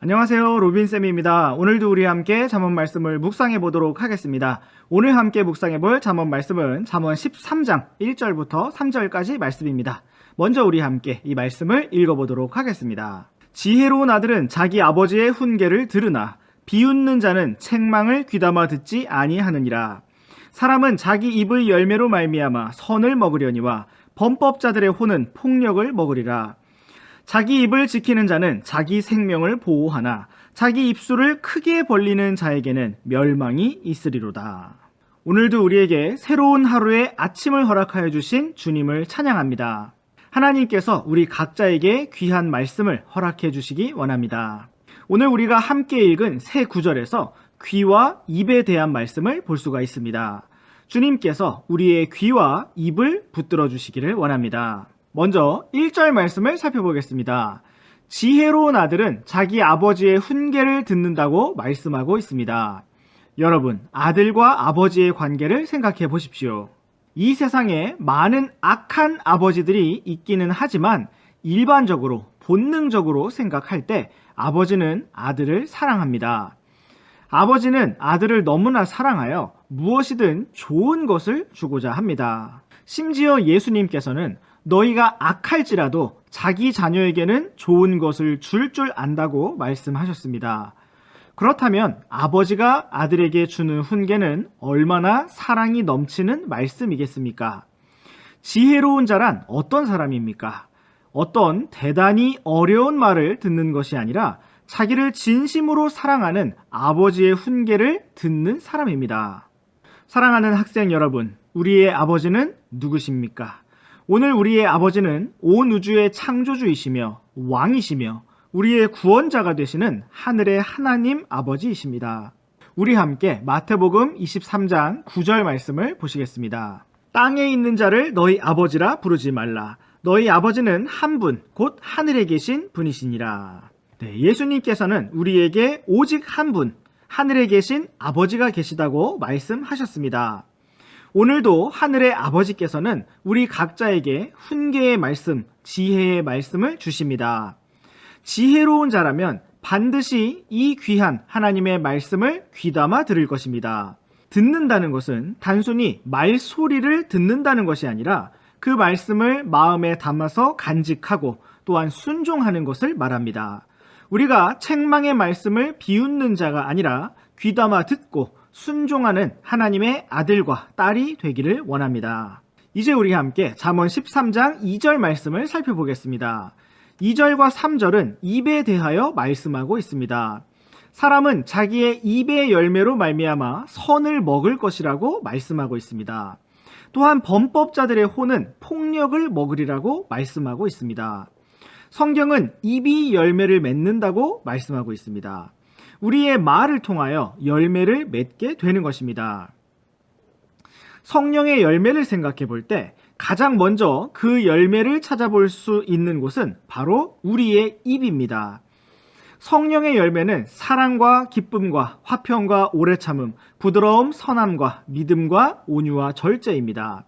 안녕하세요. 로빈쌤입니다. 오늘도 우리 함께 잠언 말씀을 묵상해 보도록 하겠습니다. 오늘 함께 묵상해 볼 잠언 말씀은 잠언 13장 1절부터 3절까지 말씀입니다. 먼저 우리 함께 이 말씀을 읽어보도록 하겠습니다. 지혜로운 아들은 자기 아버지의 훈계를 들으나 비웃는 자는 책망을 귀담아 듣지 아니하느니라. 사람은 자기 입의 열매로 말미암아 선을 먹으려니와 범법자들의 혼은 폭력을 먹으리라. 자기 입을 지키는 자는 자기 생명을 보호하나 자기 입술을 크게 벌리는 자에게는 멸망이 있으리로다. 오늘도 우리에게 새로운 하루의 아침을 허락하여 주신 주님을 찬양합니다. 하나님께서 우리 각자에게 귀한 말씀을 허락해 주시기 원합니다. 오늘 우리가 함께 읽은 새 구절에서 귀와 입에 대한 말씀을 볼 수가 있습니다. 주님께서 우리의 귀와 입을 붙들어 주시기를 원합니다. 먼저 1절 말씀을 살펴보겠습니다. 지혜로운 아들은 자기 아버지의 훈계를 듣는다고 말씀하고 있습니다. 여러분, 아들과 아버지의 관계를 생각해 보십시오. 이 세상에 많은 악한 아버지들이 있기는 하지만 일반적으로 본능적으로 생각할 때 아버지는 아들을 사랑합니다. 아버지는 아들을 너무나 사랑하여 무엇이든 좋은 것을 주고자 합니다. 심지어 예수님께서는 너희가 악할지라도 자기 자녀에게는 좋은 것을 줄 안다고 말씀하셨습니다. 그렇다면 아버지가 아들에게 주는 훈계는 얼마나 사랑이 넘치는 말씀이겠습니까? 지혜로운 자란 어떤 사람입니까? 어떤 대단히 어려운 말을 듣는 것이 아니라 자기를 진심으로 사랑하는 아버지의 훈계를 듣는 사람입니다. 사랑하는 학생 여러분, 우리의 아버지는 누구십니까? 오늘 우리의 아버지는 온 우주의 창조주이시며 왕이시며 우리의 구원자가 되시는 하늘의 하나님 아버지이십니다. 우리 함께 마태복음 23장 9절 말씀을 보시겠습니다. 땅에 있는 자를 너희 아버지라 부르지 말라. 너희 아버지는 한 분, 곧 하늘에 계신 분이시니라. 예수님께서는 우리에게 오직 한 분, 하늘에 계신 아버지가 계시다고 말씀하셨습니다. 오늘도 하늘의 아버지께서는 우리 각자에게 훈계의 말씀, 지혜의 말씀을 주십니다. 지혜로운 자라면 반드시 이 귀한 하나님의 말씀을 귀담아 들을 것입니다. 듣는다는 것은 단순히 말소리를 듣는다는 것이 아니라 그 말씀을 마음에 담아서 간직하고 또한 순종하는 것을 말합니다. 우리가 책망의 말씀을 비웃는 자가 아니라 귀담아 듣고 순종하는 하나님의 아들과 딸이 되기를 원합니다. 이제 우리 함께 잠언 13장 2절 말씀을 살펴보겠습니다. 2절과 3절은 입에 대하여 말씀하고 있습니다. 사람은 자기의 입의 열매로 말미암아 선을 먹을 것이라고 말씀하고 있습니다. 또한 범법자들의 혼은 폭력을 먹으리라고 말씀하고 있습니다. 성경은 입이 열매를 맺는다고 말씀하고 있습니다. 우리의 말을 통하여 열매를 맺게 되는 것입니다. 성령의 열매를 생각해 볼 때 가장 먼저 그 열매를 찾아볼 수 있는 곳은 바로 우리의 입입니다. 성령의 열매는 사랑과 기쁨과 화평과 오래 참음, 부드러움, 선함과 믿음과 온유와 절제입니다.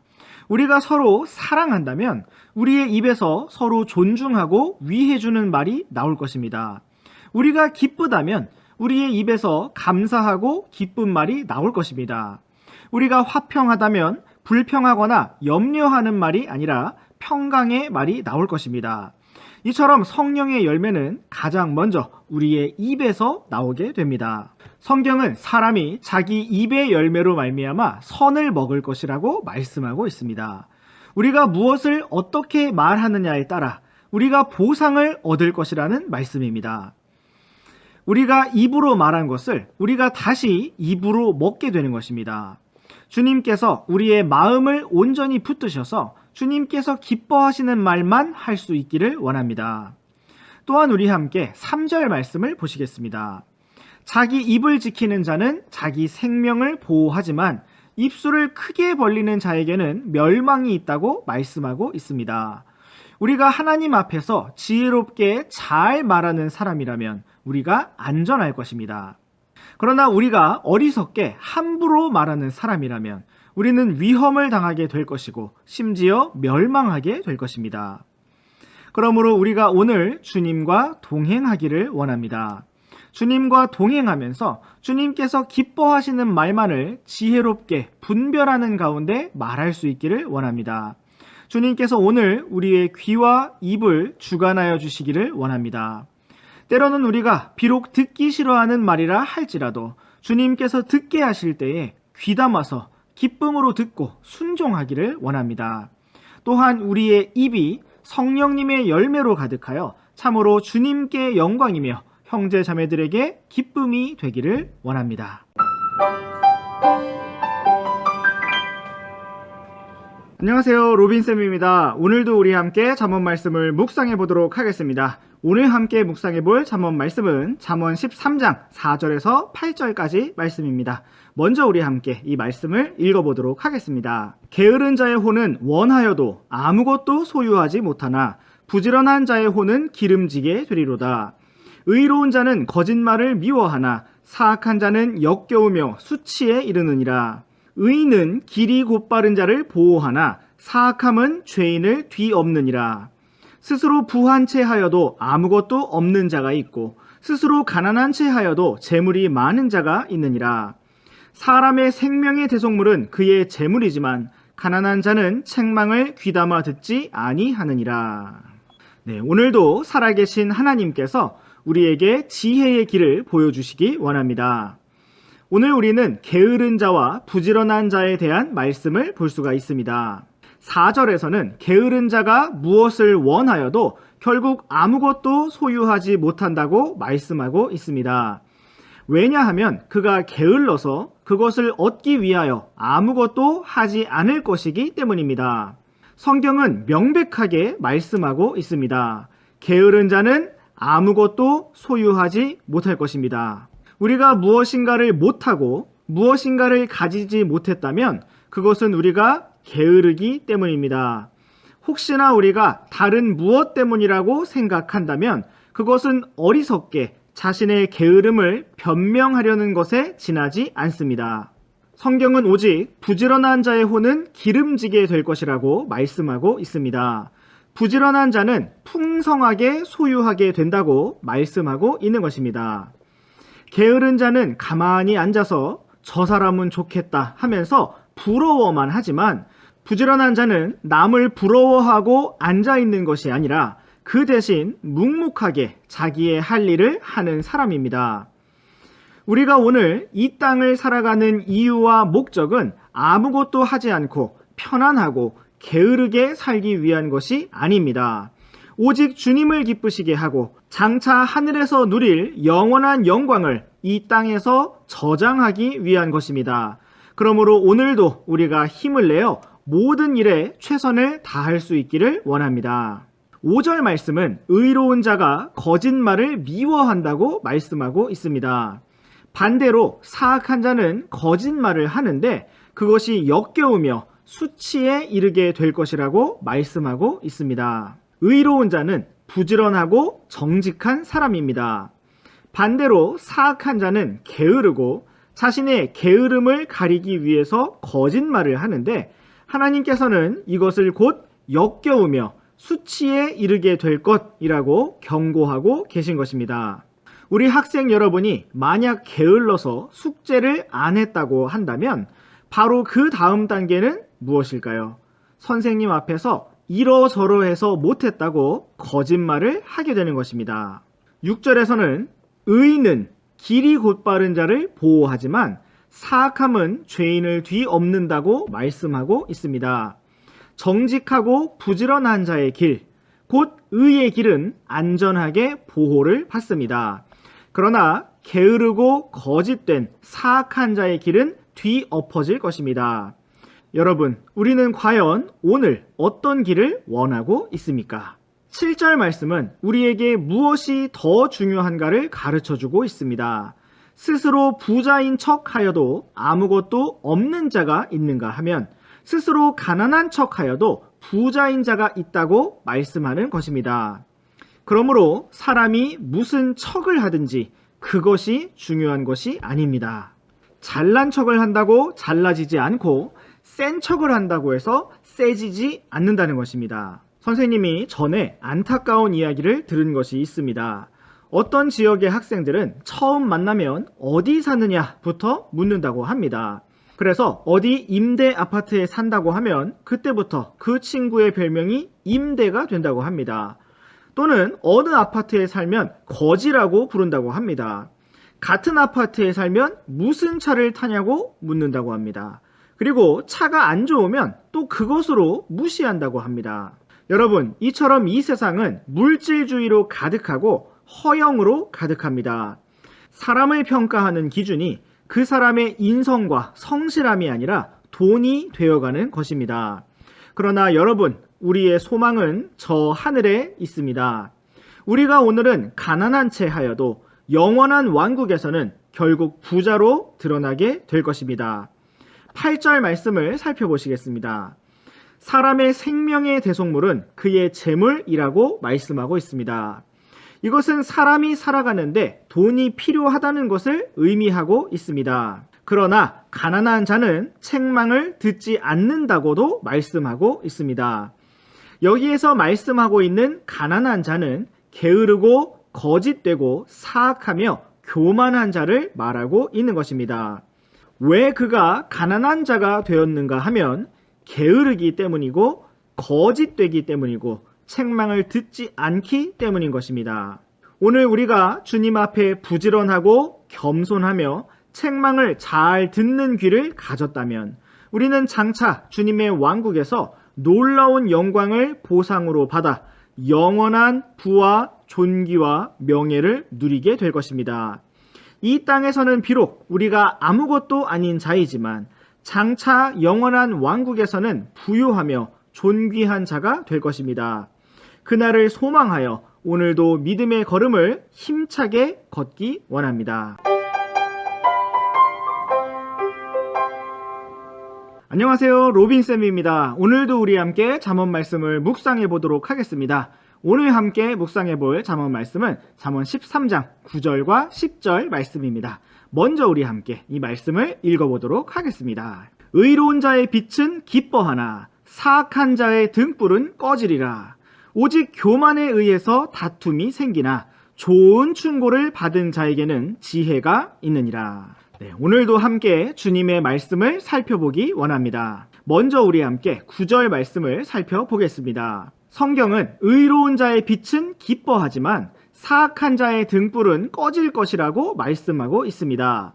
우리가 서로 사랑한다면 우리의 입에서 서로 존중하고 위해주는 말이 나올 것입니다. 우리가 기쁘다면 우리의 입에서 감사하고 기쁜 말이 나올 것입니다. 우리가 화평하다면 불평하거나 염려하는 말이 아니라 평강의 말이 나올 것입니다. 이처럼 성령의 열매는 가장 먼저 우리의 입에서 나오게 됩니다. 성경은 사람이 자기 입의 열매로 말미암아 선을 먹을 것이라고 말씀하고 있습니다. 우리가 무엇을 어떻게 말하느냐에 따라 우리가 보상을 얻을 것이라는 말씀입니다. 우리가 입으로 말한 것을 우리가 다시 입으로 먹게 되는 것입니다. 주님께서 우리의 마음을 온전히 붙드셔서 주님께서 기뻐하시는 말만 할 수 있기를 원합니다. 또한 우리 함께 3절 말씀을 보시겠습니다. 자기 입을 지키는 자는 자기 생명을 보호하지만 입술을 크게 벌리는 자에게는 멸망이 있다고 말씀하고 있습니다. 우리가 하나님 앞에서 지혜롭게 잘 말하는 사람이라면 우리가 안전할 것입니다. 그러나 우리가 어리석게 함부로 말하는 사람이라면 우리는 위험을 당하게 될 것이고 심지어 멸망하게 될 것입니다. 그러므로 우리가 오늘 주님과 동행하기를 원합니다. 주님과 동행하면서 주님께서 기뻐하시는 말만을 지혜롭게 분별하는 가운데 말할 수 있기를 원합니다. 주님께서 오늘 우리의 귀와 입을 주관하여 주시기를 원합니다. 때로는 우리가 비록 듣기 싫어하는 말이라 할지라도 주님께서 듣게 하실 때에 귀담아서 기쁨으로 듣고 순종하기를 원합니다. 또한 우리의 입이 성령님의 열매로 가득하여 참으로 주님께 영광이며 형제 자매들에게 기쁨이 되기를 원합니다. 안녕하세요, 로빈쌤입니다. 오늘도 우리 함께 잠언 말씀을 묵상해 보도록 하겠습니다. 오늘 함께 묵상해 볼 잠언 말씀은 잠언 13장 4절에서 8절까지 말씀입니다. 먼저 우리 함께 이 말씀을 읽어보도록 하겠습니다. 게으른 자의 혼은 원하여도 아무것도 소유하지 못하나 부지런한 자의 혼은 기름지게 되리로다. 의로운 자는 거짓말을 미워하나 사악한 자는 역겨우며 수치에 이르느니라. 의인은 길이 곧바른 자를 보호하나 사악함은 죄인을 뒤엎느니라. 스스로 부한 채 하여도 아무것도 없는 자가 있고 스스로 가난한 채 하여도 재물이 많은 자가 있느니라. 사람의 생명의 대속물은 그의 재물이지만 가난한 자는 책망을 귀담아 듣지 아니하느니라. 네, 오늘도 살아계신 하나님께서 우리에게 지혜의 길을 보여주시기 원합니다. 오늘 우리는 게으른 자와 부지런한 자에 대한 말씀을 볼 수가 있습니다. 4절에서는 게으른 자가 무엇을 원하여도 결국 아무것도 소유하지 못한다고 말씀하고 있습니다. 왜냐하면 그가 게을러서 그것을 얻기 위하여 아무것도 하지 않을 것이기 때문입니다. 성경은 명백하게 말씀하고 있습니다. 게으른 자는 아무것도 소유하지 못할 것입니다. 우리가 무엇인가를 못하고 무엇인가를 가지지 못했다면 그것은 우리가 게으르기 때문입니다. 혹시나 우리가 다른 무엇 때문이라고 생각한다면 그것은 어리석게 자신의 게으름을 변명하려는 것에 지나지 않습니다. 성경은 오직 부지런한 자의 혼은 기름지게 될 것이라고 말씀하고 있습니다. 부지런한 자는 풍성하게 소유하게 된다고 말씀하고 있는 것입니다. 게으른 자는 가만히 앉아서 저 사람은 좋겠다 하면서 부러워만 하지만 부지런한 자는 남을 부러워하고 앉아있는 것이 아니라 그 대신 묵묵하게 자기의 할 일을 하는 사람입니다. 우리가 오늘 이 땅을 살아가는 이유와 목적은 아무것도 하지 않고 편안하고 게으르게 살기 위한 것이 아닙니다. 오직 주님을 기쁘시게 하고 장차 하늘에서 누릴 영원한 영광을 이 땅에서 저장하기 위한 것입니다. 그러므로 오늘도 우리가 힘을 내어 모든 일에 최선을 다할 수 있기를 원합니다. 5절 말씀은 의로운 자가 거짓말을 미워한다고 말씀하고 있습니다. 반대로 사악한 자는 거짓말을 하는데 그것이 역겨우며 수치에 이르게 될 것이라고 말씀하고 있습니다. 의로운 자는 부지런하고 정직한 사람입니다. 반대로 사악한 자는 게으르고 자신의 게으름을 가리기 위해서 거짓말을 하는데 하나님께서는 이것을 곧 역겨우며 수치에 이르게 될 것이라고 경고하고 계신 것입니다. 우리 학생 여러분이 만약 게을러서 숙제를 안 했다고 한다면 바로 그 다음 단계는 무엇일까요? 선생님 앞에서 이러저러해서 못했다고 거짓말을 하게 되는 것입니다. 6절에서는 의인은 길이 곧바른 자를 보호하지만 사악함은 죄인을 뒤엎는다고 말씀하고 있습니다. 정직하고 부지런한 자의 길, 곧 의의 길은 안전하게 보호를 받습니다. 그러나 게으르고 거짓된 사악한 자의 길은 뒤엎어질 것입니다. 여러분, 우리는 과연 오늘 어떤 길을 원하고 있습니까? 7절 말씀은 우리에게 무엇이 더 중요한가를 가르쳐주고 있습니다. 스스로 부자인 척하여도 아무것도 없는 자가 있는가 하면 스스로 가난한 척하여도 부자인 자가 있다고 말씀하는 것입니다. 그러므로 사람이 무슨 척을 하든지 그것이 중요한 것이 아닙니다. 잘난 척을 한다고 잘나지지 않고 센 척을 한다고 해서 세지지 않는다는 것입니다. 선생님이 전에 안타까운 이야기를 들은 것이 있습니다. 어떤 지역의 학생들은 처음 만나면 어디 사느냐부터 묻는다고 합니다. 그래서 어디 임대 아파트에 산다고 하면 그때부터 그 친구의 별명이 임대가 된다고 합니다. 또는 어느 아파트에 살면 거지라고 부른다고 합니다. 같은 아파트에 살면 무슨 차를 타냐고 묻는다고 합니다. 그리고 차가 안 좋으면 또 그것으로 무시한다고 합니다. 여러분, 이처럼 이 세상은 물질주의로 가득하고 허영으로 가득합니다. 사람을 평가하는 기준이 그 사람의 인성과 성실함이 아니라 돈이 되어가는 것입니다. 그러나 여러분, 우리의 소망은 저 하늘에 있습니다. 우리가 오늘은 가난한 채 하여도 영원한 왕국에서는 결국 부자로 드러나게 될 것입니다. 8절 말씀을 살펴보시겠습니다. 사람의 생명의 대속물은 그의 재물이라고 말씀하고 있습니다. 이것은 사람이 살아가는데 돈이 필요하다는 것을 의미하고 있습니다. 그러나 가난한 자는 책망을 듣지 않는다고도 말씀하고 있습니다. 여기에서 말씀하고 있는 가난한 자는 게으르고 거짓되고 사악하며 교만한 자를 말하고 있는 것입니다. 왜 그가 가난한 자가 되었는가 하면 게으르기 때문이고 거짓되기 때문이고 책망을 듣지 않기 때문인 것입니다. 오늘 우리가 주님 앞에 부지런하고 겸손하며 책망을 잘 듣는 귀를 가졌다면 우리는 장차 주님의 왕국에서 놀라운 영광을 보상으로 받아 영원한 부와 존귀와 명예를 누리게 될 것입니다. 이 땅에서는 비록 우리가 아무것도 아닌 자이지만 장차 영원한 왕국에서는 부유하며 존귀한 자가 될 것입니다. 그날을 소망하여 오늘도 믿음의 걸음을 힘차게 걷기 원합니다. 안녕하세요, 로빈쌤입니다. 오늘도 우리 함께 잠언 말씀을 묵상해 보도록 하겠습니다. 오늘 함께 묵상해 볼 잠언 말씀은 잠언 13장 9절과 10절 말씀입니다. 먼저 우리 함께 이 말씀을 읽어보도록 하겠습니다. 의로운 자의 빛은 기뻐하나 사악한 자의 등불은 꺼지리라. 오직 교만에 의해서 다툼이 생기나 좋은 충고를 받은 자에게는 지혜가 있느니라. 오늘도 함께 주님의 말씀을 살펴보기 원합니다. 먼저 우리 함께 9절 말씀을 살펴보겠습니다. 성경은 의로운 자의 빛은 기뻐하지만 사악한 자의 등불은 꺼질 것이라고 말씀하고 있습니다.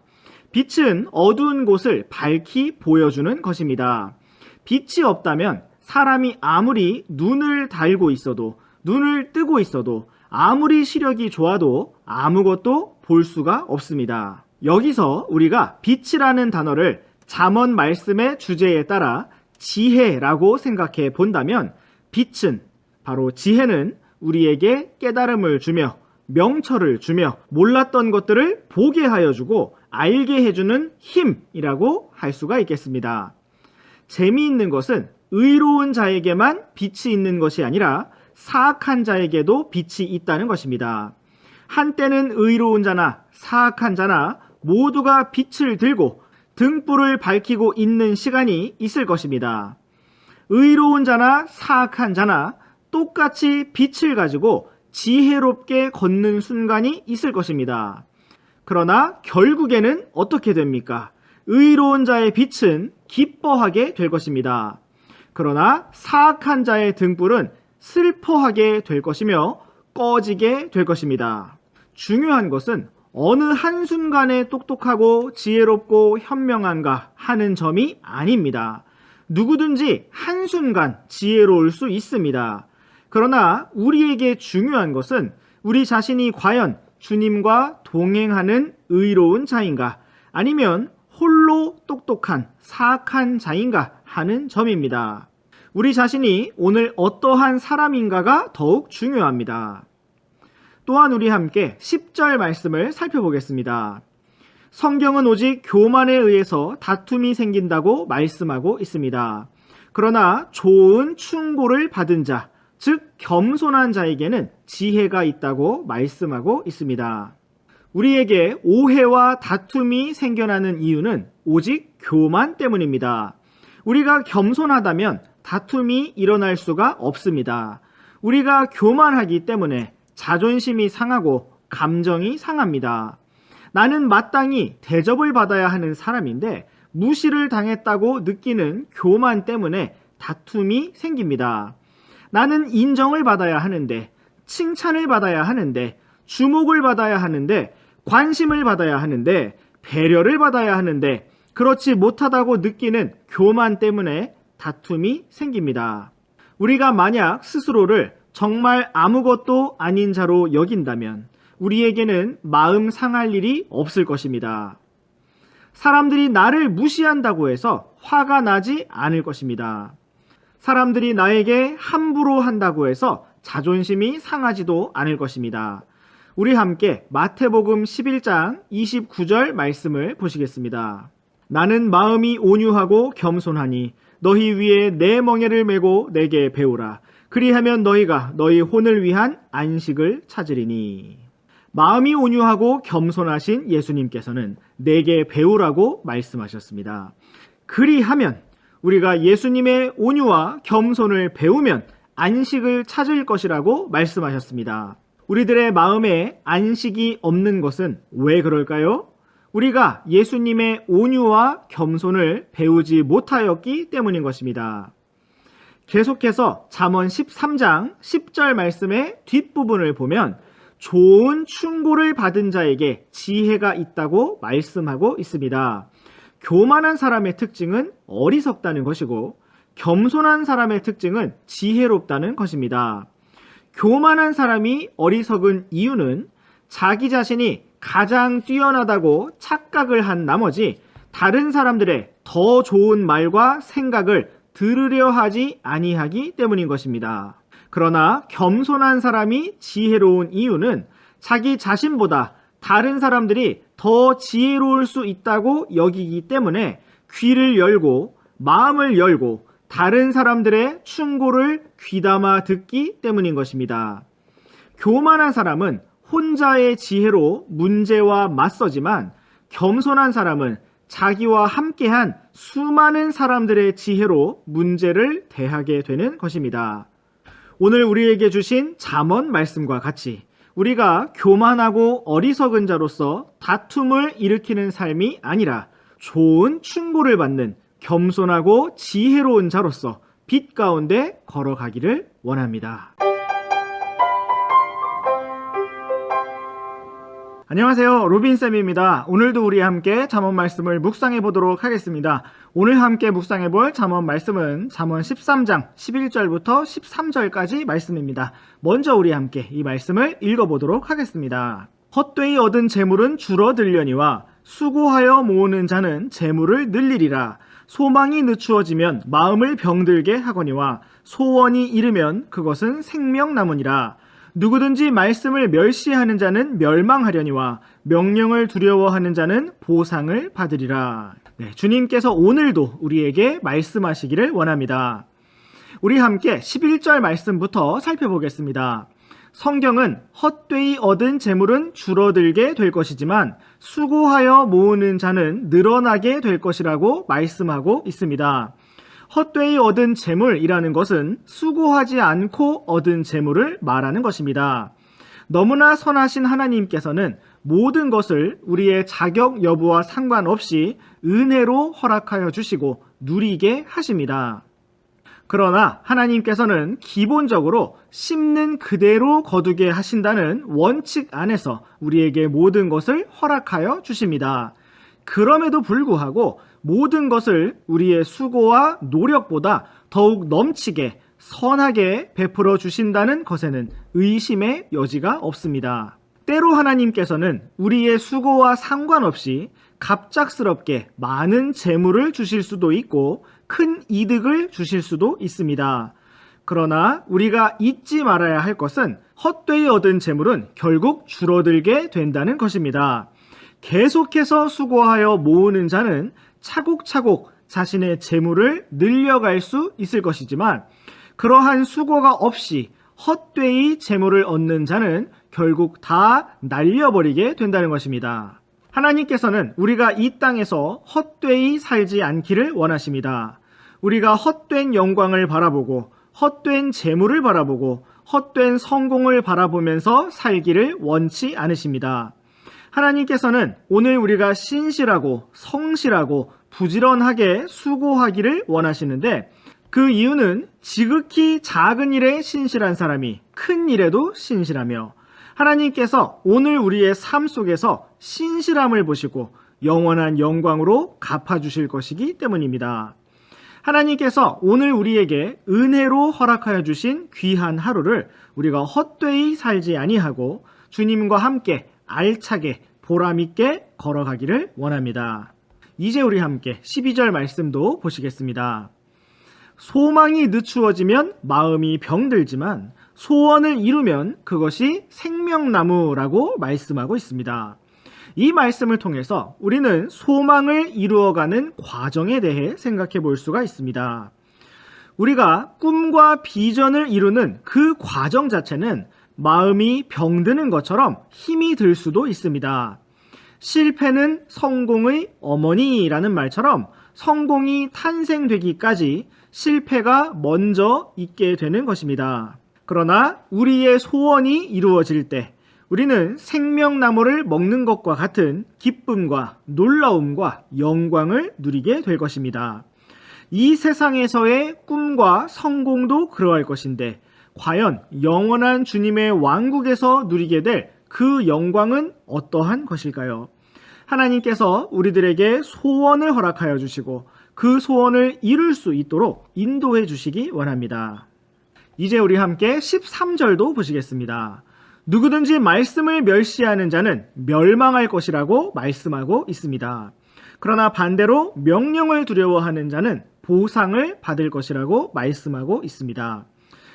빛은 어두운 곳을 밝히 보여주는 것입니다. 빛이 없다면 사람이 아무리 눈을 달고 있어도, 눈을 뜨고 있어도, 아무리 시력이 좋아도 아무것도 볼 수가 없습니다. 여기서 우리가 빛이라는 단어를 잠언 말씀의 주제에 따라 지혜라고 생각해 본다면 빛은, 바로 지혜는 우리에게 깨달음을 주며 명철을 주며 몰랐던 것들을 보게 하여 주고 알게 해주는 힘이라고 할 수가 있겠습니다. 재미있는 것은 의로운 자에게만 빛이 있는 것이 아니라 사악한 자에게도 빛이 있다는 것입니다. 한때는 의로운 자나 사악한 자나 모두가 빛을 들고 등불을 밝히고 있는 시간이 있을 것입니다. 의로운 자나 사악한 자나 똑같이 빛을 가지고 지혜롭게 걷는 순간이 있을 것입니다. 그러나 결국에는 어떻게 됩니까? 의로운 자의 빛은 기뻐하게 될 것입니다. 그러나 사악한 자의 등불은 슬퍼하게 될 것이며 꺼지게 될 것입니다. 중요한 것은 어느 한순간에 똑똑하고 지혜롭고 현명한가 하는 점이 아닙니다. 누구든지 한순간 지혜로울 수 있습니다. 그러나 우리에게 중요한 것은 우리 자신이 과연 주님과 동행하는 의로운 자인가 아니면 홀로 똑똑한 사악한 자인가 하는 점입니다. 우리 자신이 오늘 어떠한 사람인가가 더욱 중요합니다. 또한 우리 함께 10절 말씀을 살펴보겠습니다. 성경은 오직 교만에 의해서 다툼이 생긴다고 말씀하고 있습니다. 그러나 좋은 충고를 받은 자, 즉 겸손한 자에게는 지혜가 있다고 말씀하고 있습니다. 우리에게 오해와 다툼이 생겨나는 이유는 오직 교만 때문입니다. 우리가 겸손하다면 다툼이 일어날 수가 없습니다. 우리가 교만하기 때문에 자존심이 상하고 감정이 상합니다. 나는 마땅히 대접을 받아야 하는 사람인데 무시를 당했다고 느끼는 교만 때문에 다툼이 생깁니다. 나는 인정을 받아야 하는데, 칭찬을 받아야 하는데, 주목을 받아야 하는데, 관심을 받아야 하는데, 배려를 받아야 하는데, 그렇지 못하다고 느끼는 교만 때문에 다툼이 생깁니다. 우리가 만약 스스로를 정말 아무것도 아닌 자로 여긴다면 우리에게는 마음 상할 일이 없을 것입니다. 사람들이 나를 무시한다고 해서 화가 나지 않을 것입니다. 사람들이 나에게 함부로 한다고 해서 자존심이 상하지도 않을 것입니다. 우리 함께 마태복음 11장 29절 말씀을 보시겠습니다. 나는 마음이 온유하고 겸손하니 너희 위에 내 멍에를 메고 내게 배우라. 그리하면 너희가 너희 혼을 위한 안식을 찾으리니. 마음이 온유하고 겸손하신 예수님께서는 내게 배우라고 말씀하셨습니다. 그리하면 우리가 예수님의 온유와 겸손을 배우면 안식을 찾을 것이라고 말씀하셨습니다. 우리들의 마음에 안식이 없는 것은 왜 그럴까요? 우리가 예수님의 온유와 겸손을 배우지 못하였기 때문인 것입니다. 계속해서 잠언 13장 10절 말씀의 뒷부분을 보면 좋은 충고를 받은 자에게 지혜가 있다고 말씀하고 있습니다. 교만한 사람의 특징은 어리석다는 것이고 겸손한 사람의 특징은 지혜롭다는 것입니다. 교만한 사람이 어리석은 이유는 자기 자신이 가장 뛰어나다고 착각을 한 나머지 다른 사람들의 더 좋은 말과 생각을 들으려 하지 아니하기 때문인 것입니다. 그러나 겸손한 사람이 지혜로운 이유는 자기 자신보다 다른 사람들이 더 지혜로울 수 있다고 여기기 때문에 귀를 열고 마음을 열고 다른 사람들의 충고를 귀담아 듣기 때문인 것입니다. 교만한 사람은 혼자의 지혜로 문제와 맞서지만 겸손한 사람은 자기와 함께한 수많은 사람들의 지혜로 문제를 대하게 되는 것입니다. 오늘 우리에게 주신 잠언 말씀과 같이 우리가 교만하고 어리석은 자로서 다툼을 일으키는 삶이 아니라 좋은 충고를 받는 겸손하고 지혜로운 자로서 빛 가운데 걸어가기를 원합니다. 안녕하세요. 로빈쌤입니다. 오늘도 우리 함께 잠언 말씀을 묵상해 보도록 하겠습니다. 오늘 함께 묵상해 볼 잠언 말씀은 잠언 13장 11절부터 13절까지 말씀입니다. 먼저 우리 함께 이 말씀을 읽어보도록 하겠습니다. 헛되이 얻은 재물은 줄어들려니와 수고하여 모으는 자는 재물을 늘리리라. 소망이 늦추어지면 마음을 병들게 하거니와 소원이 이르면 그것은 생명나무니라. 누구든지 말씀을 멸시하는 자는 멸망하려니와 명령을 두려워하는 자는 보상을 받으리라. 주님께서 오늘도 우리에게 말씀하시기를 원합니다. 우리 함께 11절 말씀부터 살펴보겠습니다. 성경은 헛되이 얻은 재물은 줄어들게 될 것이지만 수고하여 모으는 자는 늘어나게 될 것이라고 말씀하고 있습니다. 헛되이 얻은 재물이라는 것은 수고하지 않고 얻은 재물을 말하는 것입니다. 너무나 선하신 하나님께서는 모든 것을 우리의 자격 여부와 상관없이 은혜로 허락하여 주시고 누리게 하십니다. 그러나 하나님께서는 기본적으로 심는 그대로 거두게 하신다는 원칙 안에서 우리에게 모든 것을 허락하여 주십니다. 그럼에도 불구하고 모든 것을 우리의 수고와 노력보다 더욱 넘치게 선하게 베풀어 주신다는 것에는 의심의 여지가 없습니다. 때로 하나님께서는 우리의 수고와 상관없이 갑작스럽게 많은 재물을 주실 수도 있고 큰 이득을 주실 수도 있습니다. 그러나 우리가 잊지 말아야 할 것은 헛되이 얻은 재물은 결국 줄어들게 된다는 것입니다. 계속해서 수고하여 모으는 자는 차곡차곡 자신의 재물을 늘려갈 수 있을 것이지만 그러한 수고가 없이 헛되이 재물을 얻는 자는 결국 다 날려버리게 된다는 것입니다. 하나님께서는 우리가 이 땅에서 헛되이 살지 않기를 원하십니다. 우리가 헛된 영광을 바라보고 헛된 재물을 바라보고 헛된 성공을 바라보면서 살기를 원치 않으십니다. 하나님께서는 오늘 우리가 신실하고 성실하고 부지런하게 수고하기를 원하시는데, 그 이유는 지극히 작은 일에 신실한 사람이 큰 일에도 신실하며, 하나님께서 오늘 우리의 삶 속에서 신실함을 보시고 영원한 영광으로 갚아주실 것이기 때문입니다. 하나님께서 오늘 우리에게 은혜로 허락하여 주신 귀한 하루를 우리가 헛되이 살지 아니하고 주님과 함께 알차게 보람있게 걸어가기를 원합니다. 이제 우리 함께 12절 말씀도 보시겠습니다. 소망이 늦추어지면 마음이 병들지만 소원을 이루면 그것이 생명나무라고 말씀하고 있습니다. 이 말씀을 통해서 우리는 소망을 이루어가는 과정에 대해 생각해 볼 수가 있습니다. 우리가 꿈과 비전을 이루는 그 과정 자체는 마음이 병드는 것처럼 힘이 들 수도 있습니다. 실패는 성공의 어머니라는 말처럼 성공이 탄생되기까지 실패가 먼저 있게 되는 것입니다. 그러나 우리의 소원이 이루어질 때 우리는 생명나무를 먹는 것과 같은 기쁨과 놀라움과 영광을 누리게 될 것입니다. 이 세상에서의 꿈과 성공도 그러할 것인데, 과연 영원한 주님의 왕국에서 누리게 될 그 영광은 어떠한 것일까요? 하나님께서 우리들에게 소원을 허락하여 주시고 그 소원을 이룰 수 있도록 인도해 주시기 원합니다. 이제 우리 함께 13절도 보시겠습니다. 누구든지 말씀을 멸시하는 자는 멸망할 것이라고 말씀하고 있습니다. 그러나 반대로 명령을 두려워하는 자는 보상을 받을 것이라고 말씀하고 있습니다.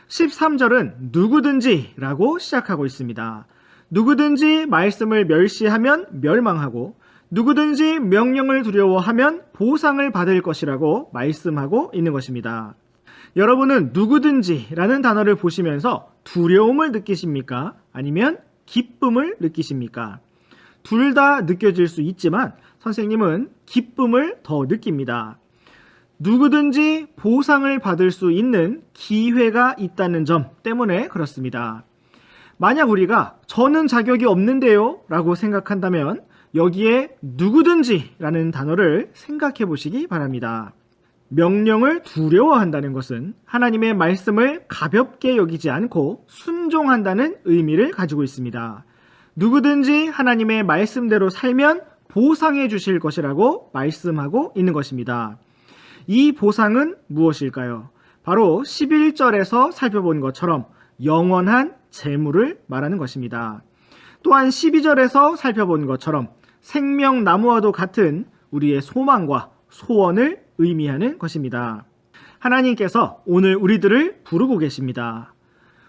13절은 누구든지 라고 시작하고 있습니다. 누구든지 말씀을 멸시하면 멸망하고 누구든지 명령을 두려워하면 보상을 받을 것이라고 말씀하고 있는 것입니다. 여러분은 누구든지라는 단어를 보시면서 두려움을 느끼십니까? 아니면 기쁨을 느끼십니까? 둘 다 느껴질 수 있지만 선생님은 기쁨을 더 느낍니다. 누구든지 보상을 받을 수 있는 기회가 있다는 점 때문에 그렇습니다. 만약 우리가 저는 자격이 없는데요 라고 생각한다면 여기에 누구든지라는 단어를 생각해 보시기 바랍니다. 명령을 두려워한다는 것은 하나님의 말씀을 가볍게 여기지 않고 순종한다는 의미를 가지고 있습니다. 누구든지 하나님의 말씀대로 살면 보상해 주실 것이라고 말씀하고 있는 것입니다. 이 보상은 무엇일까요? 바로 11절에서 살펴본 것처럼 영원한 재물을 말하는 것입니다. 또한 12절에서 살펴본 것처럼 생명나무와도 같은 우리의 소망과 소원을 의미하는 것입니다. 하나님께서 오늘 우리들을 부르고 계십니다.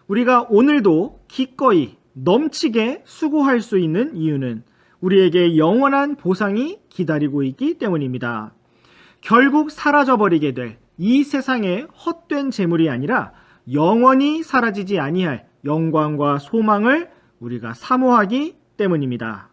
우리가 오늘도 기꺼이 넘치게 수고할 수 있는 이유는 우리에게 영원한 보상이 기다리고 있기 때문입니다. 결국 사라져버리게 될 이 세상의 헛된 재물이 아니라 영원히 사라지지 아니할 영광과 소망을 우리가 사모하기 때문입니다.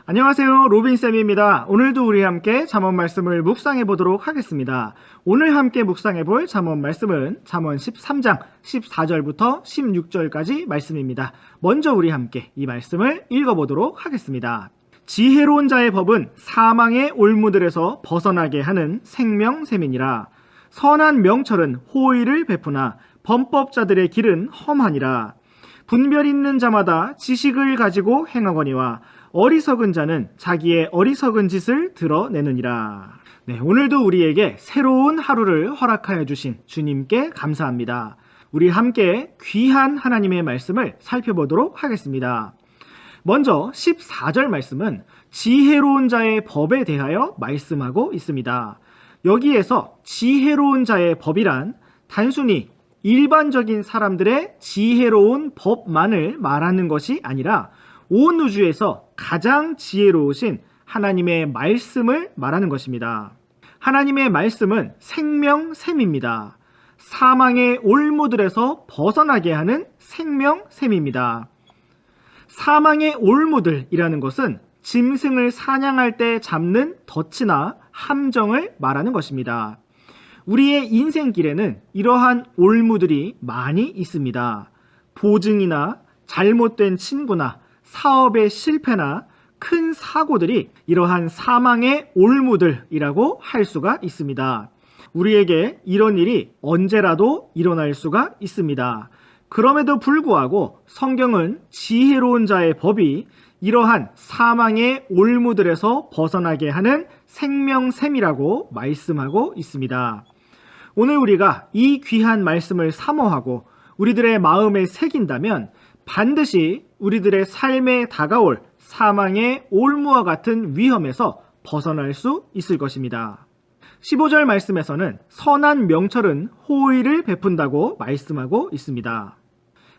안녕하세요, 로빈쌤입니다. 오늘도 우리 함께 잠언 말씀을 묵상해 보도록 하겠습니다. 오늘 함께 묵상해 볼 잠언 말씀은 잠언 13장 14절부터 16절까지 말씀입니다. 먼저 우리 함께 이 말씀을 읽어보도록 하겠습니다. 지혜로운 자의 법은 사망의 올무들에서 벗어나게 하는 생명샘이니라. 선한 명철은 호의를 베푸나 범법자들의 길은 험하니라. 분별 있는 자마다 지식을 가지고 행하거니와 어리석은 자는 자기의 어리석은 짓을 드러내느니라. 네, 오늘도 우리에게 새로운 하루를 허락하여 주신 주님께 감사합니다. 우리 함께 귀한 하나님의 말씀을 살펴보도록 하겠습니다. 먼저 14절 말씀은 지혜로운 자의 법에 대하여 말씀하고 있습니다. 여기에서 지혜로운 자의 법이란 단순히 일반적인 사람들의 지혜로운 법만을 말하는 것이 아니라 온 우주에서 가장 지혜로우신 하나님의 말씀을 말하는 것입니다. 하나님의 말씀은 생명샘입니다. 사망의 올무들에서 벗어나게 하는 생명샘입니다. 사망의 올무들이라는 것은 짐승을 사냥할 때 잡는 덫이나 함정을 말하는 것입니다. 우리의 인생길에는 이러한 올무들이 많이 있습니다. 보증이나 잘못된 친구나 사업의 실패나 큰 사고들이 이러한 사망의 올무들이라고 할 수가 있습니다. 우리에게 이런 일이 언제라도 일어날 수가 있습니다. 그럼에도 불구하고 성경은 지혜로운 자의 법이 이러한 사망의 올무들에서 벗어나게 하는 생명샘이라고 말씀하고 있습니다. 오늘 우리가 이 귀한 말씀을 사모하고 우리들의 마음에 새긴다면 반드시 우리들의 삶에 다가올 사망의 올무와 같은 위험에서 벗어날 수 있을 것입니다. 15절 말씀에서는 선한 명철은 호의를 베푼다고 말씀하고 있습니다.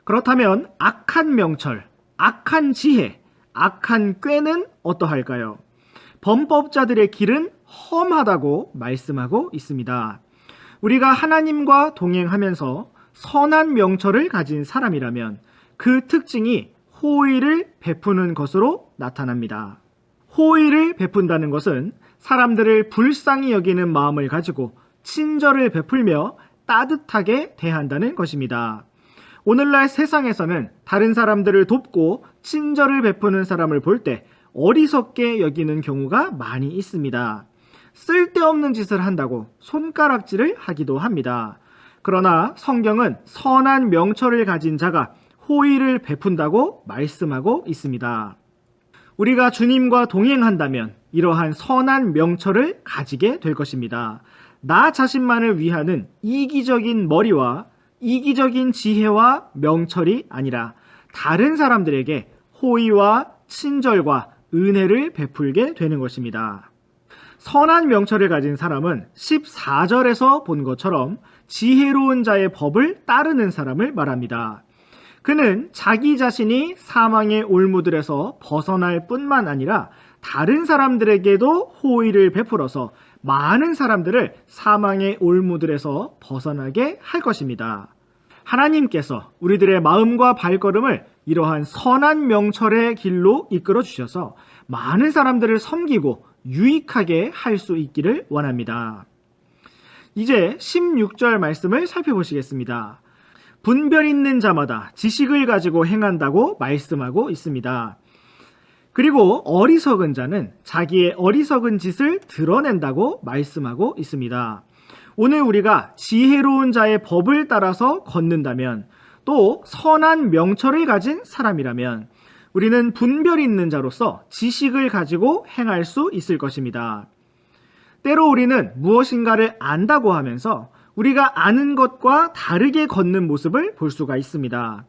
그렇다면 악한 명철, 악한 지혜, 악한 꾀는 어떠할까요? 범법자들의 길은 험하다고 말씀하고 있습니다. 우리가 하나님과 동행하면서 선한 명철을 가진 사람이라면 그 특징이 호의를 베푸는 것으로 나타납니다. 호의를 베푼다는 것은 사람들을 불쌍히 여기는 마음을 가지고 친절을 베풀며 따뜻하게 대한다는 것입니다. 오늘날 세상에서는 다른 사람들을 돕고 친절을 베푸는 사람을 볼 때 어리석게 여기는 경우가 많이 있습니다. 쓸데없는 짓을 한다고 손가락질을 하기도 합니다. 그러나 성경은 선한 명철을 가진 자가 호의를 베푼다고 말씀하고 있습니다. 우리가 주님과 동행한다면 이러한 선한 명철을 가지게 될 것입니다. 나 자신만을 위하는 이기적인 머리와 이기적인 지혜와 명철이 아니라 다른 사람들에게 호의와 친절과 은혜를 베풀게 되는 것입니다. 선한 명철을 가진 사람은 14절에서 본 것처럼 지혜로운 자의 법을 따르는 사람을 말합니다. 그는 자기 자신이 사망의 올무들에서 벗어날 뿐만 아니라 다른 사람들에게도 호의를 베풀어서 많은 사람들을 사망의 올무들에서 벗어나게 할 것입니다. 하나님께서 우리들의 마음과 발걸음을 이러한 선한 명철의 길로 이끌어 주셔서 많은 사람들을 섬기고 유익하게 할 수 있기를 원합니다. 이제 16절 말씀을 살펴보시겠습니다. 분별 있는 자마다 지식을 가지고 행한다고 말씀하고 있습니다. 그리고 어리석은 자는 자기의 어리석은 짓을 드러낸다고 말씀하고 있습니다. 오늘 우리가 지혜로운 자의 법을 따라서 걷는다면 또 선한 명철을 가진 사람이라면 우리는 분별 있는 자로서 지식을 가지고 행할 수 있을 것입니다. 때로 우리는 무엇인가를 안다고 하면서 우리가 아는 것과 다르게 걷는 모습을 볼 수가 있습니다.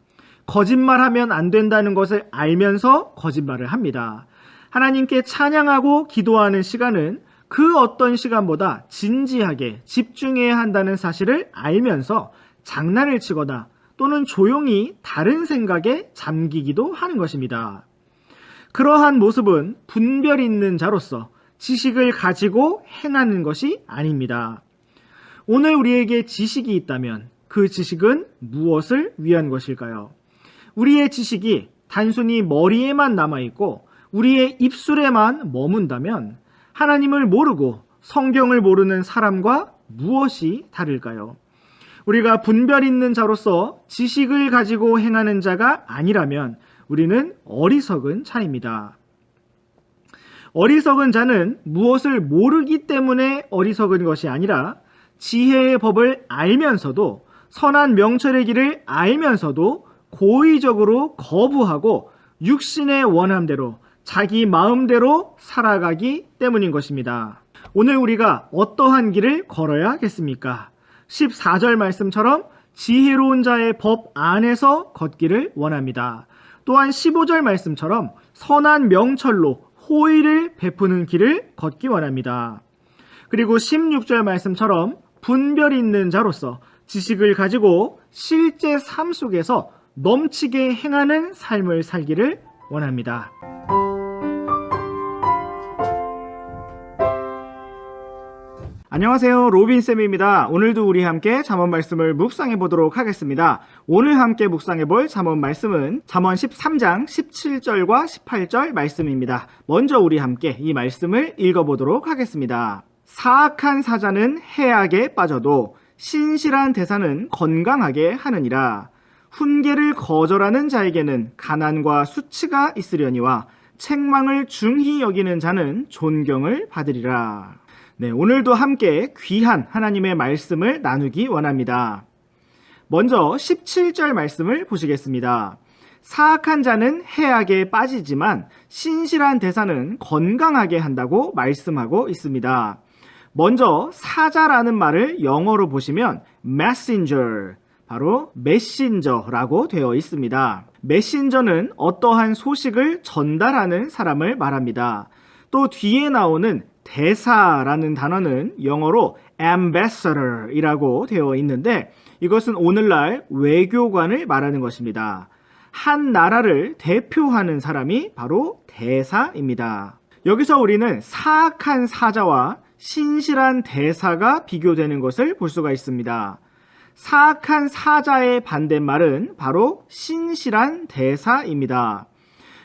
거짓말하면 안 된다는 것을 알면서 거짓말을 합니다. 하나님께 찬양하고 기도하는 시간은 그 어떤 시간보다 진지하게 집중해야 한다는 사실을 알면서 장난을 치거나 또는 조용히 다른 생각에 잠기기도 하는 것입니다. 그러한 모습은 분별 있는 자로서 지식을 가지고 행하는 것이 아닙니다. 오늘 우리에게 지식이 있다면 그 지식은 무엇을 위한 것일까요? 우리의 지식이 단순히 머리에만 남아있고 우리의 입술에만 머문다면 하나님을 모르고 성경을 모르는 사람과 무엇이 다를까요? 우리가 분별 있는 자로서 지식을 가지고 행하는 자가 아니라면 우리는 어리석은 자입니다. 어리석은 자는 무엇을 모르기 때문에 어리석은 것이 아니라 지혜의 법을 알면서도 선한 명철의 길을 알면서도 고의적으로 거부하고 육신의 원함대로 자기 마음대로 살아가기 때문인 것입니다. 오늘 우리가 어떠한 길을 걸어야겠습니까? 14절 말씀처럼 지혜로운 자의 법 안에서 걷기를 원합니다. 또한 15절 말씀처럼 선한 명철로 호의를 베푸는 길을 걷기 원합니다. 그리고 16절 말씀처럼 분별 있는 자로서 지식을 가지고 실제 삶 속에서 넘치게 행하는 삶을 살기를 원합니다. 안녕하세요, 로빈쌤입니다. 오늘도 우리 함께 잠언 말씀을 묵상해 보도록 하겠습니다. 오늘 함께 묵상해 볼 잠언 말씀은 잠언 13장 17절과 18절 말씀입니다. 먼저 우리 함께 이 말씀을 읽어보도록 하겠습니다. 사악한 사자는 해악에 빠져도 신실한 대사는 건강하게 하느니라. 훈계를 거절하는 자에게는 가난과 수치가 있으려니와 책망을 중히 여기는 자는 존경을 받으리라. 네, 오늘도 함께 귀한 하나님의 말씀을 나누기 원합니다. 먼저 17절 말씀을 보시겠습니다. 사악한 자는 해악에 빠지지만 신실한 대사는 건강하게 한다고 말씀하고 있습니다. 먼저 사자라는 말을 영어로 보시면 messenger, 바로 메신저라고 되어 있습니다. 메신저는 어떠한 소식을 전달하는 사람을 말합니다. 또 뒤에 나오는 대사라는 단어는 영어로 ambassador이라고 되어 있는데 이것은 오늘날 외교관을 말하는 것입니다. 한 나라를 대표하는 사람이 바로 대사입니다. 여기서 우리는 사악한 사자와 신실한 대사가 비교되는 것을 볼 수가 있습니다. 사악한 사자의 반대말은 바로 신실한 대사입니다.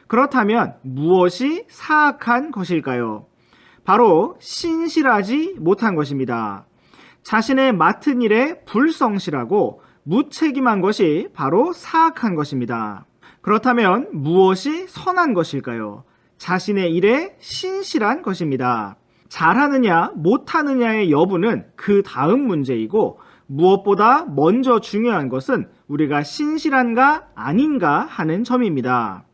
그렇다면 무엇이 사악한 것일까요? 바로 신실하지 못한 것입니다. 자신의 맡은 일에 불성실하고 무책임한 것이 바로 사악한 것입니다. 그렇다면 무엇이 선한 것일까요? 자신의 일에 신실한 것입니다. 잘하느냐 못하느냐의 여부는 그 다음 문제이고 무엇보다 먼저 중요한 것은 우리가 신실한가 아닌가 하는 점입니다.